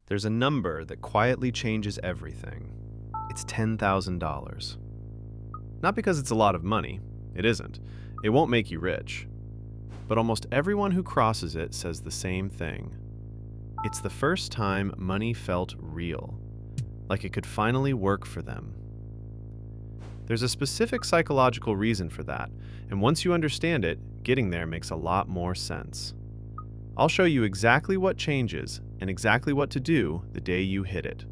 There's a number that quietly changes everything. It's $10,000. Not because it's a lot of money. It isn't. It won't make you rich. But almost everyone who crosses it says the same thing. It's the first time money felt real, like it could finally work for them. There's a specific psychological reason for that, and once you understand it, getting there makes a lot more sense. I'll show you exactly what changes and exactly what to do the day you hit it.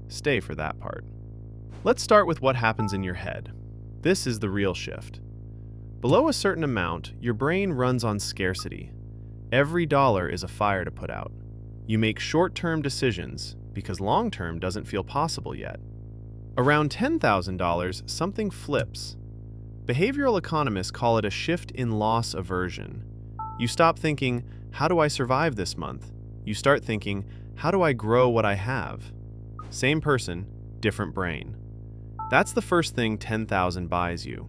Stay for that part. Let's start with what happens in your head. This is the real shift. Below a certain amount, your brain runs on scarcity. Every dollar is a fire to put out. You make short-term decisions because long-term doesn't feel possible yet. Around $10,000, something flips. Behavioral economists call it a shift in loss aversion. You stop thinking, how do I survive this month? You start thinking, how do I grow what I have? Same person, different brain. That's the first thing $10,000 buys you.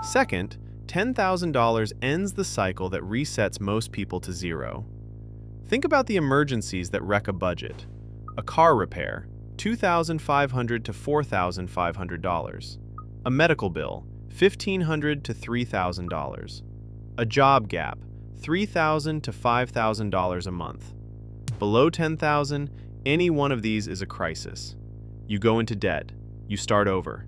Second, $10,000 ends the cycle that resets most people to zero. Think about the emergencies that wreck a budget. A car repair, $2,500 to $4,500. A medical bill, $1,500 to $3,000. A job gap, $3,000 to $5,000 a month. Below $10,000, any one of these is a crisis. You go into debt. You start over.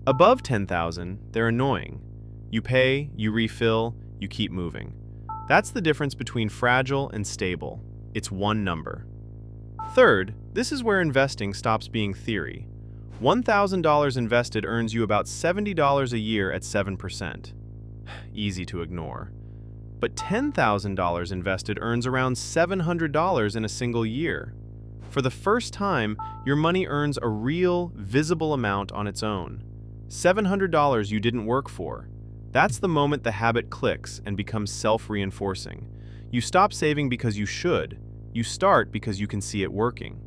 Above $10,000, they're annoying. You pay, you refill, you keep moving. That's the difference between fragile and stable. It's one number. Third, this is where investing stops being theory. $1,000 invested earns you about $70 a year at 7%. Easy to ignore. But $10,000 invested earns around $700 in a single year. For the first time, your money earns a real, visible amount on its own. $700 you didn't work for. That's the moment the habit clicks and becomes self-reinforcing. You stop saving because you should. You start because you can see it working.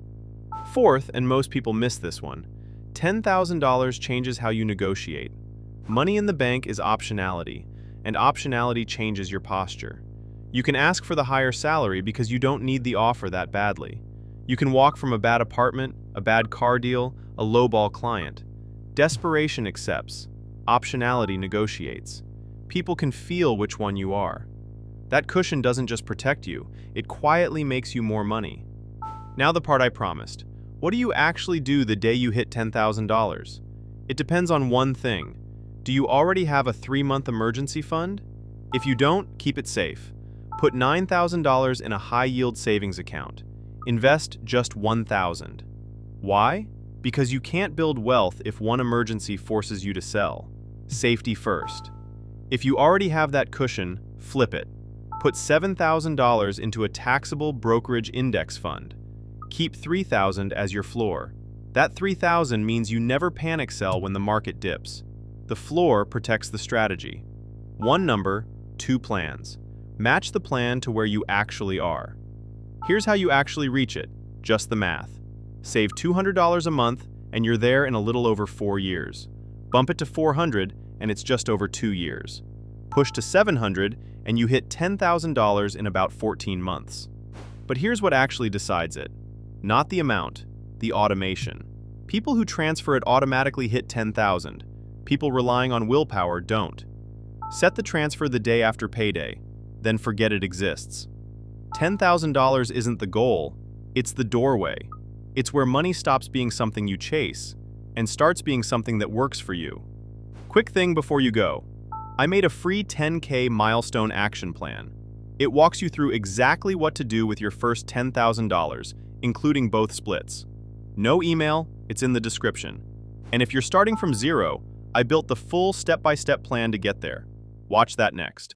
Fourth, and most people miss this one, $10,000 changes how you negotiate. Money in the bank is optionality, and optionality changes your posture. You can ask for the higher salary because you don't need the offer that badly. You can walk from a bad apartment, a bad car deal, a lowball client. Desperation accepts. Optionality negotiates. People can feel which one you are. That cushion doesn't just protect you, it quietly makes you more money. Now the part I promised. What do you actually do the day you hit $10,000? It depends on one thing. Do you already have a 3-month emergency fund? If you don't, keep it safe. Put $9,000 in a high-yield savings account. Invest just $1,000. Why? Because you can't build wealth if one emergency forces you to sell. Safety first. If you already have that cushion, flip it. Put $7,000 into a taxable brokerage index fund. Keep $3,000 as your floor. That $3,000 means you never panic sell when the market dips. The floor protects the strategy. One number, two plans. Match the plan to where you actually are. Here's how you actually reach it, just the math. Save $200 a month and you're there in a little over 4 years. Bump it to $400 and it's just over 2 years. Push to $700 and you hit $10,000 in about 14 months. But here's what actually decides it. Not the amount, the automation. People who transfer it automatically hit $10,000. People relying on willpower don't. Set the transfer the day after payday, then forget it exists. $10,000 isn't the goal, it's the doorway. It's where money stops being something you chase and starts being something that works for you. Quick thing before you go. I made a free 10K milestone action plan. It walks you through exactly what to do with your first $10,000, including both splits. No email, it's in the description. And if you're starting from zero, I built the full step-by-step plan to get there. Watch that next.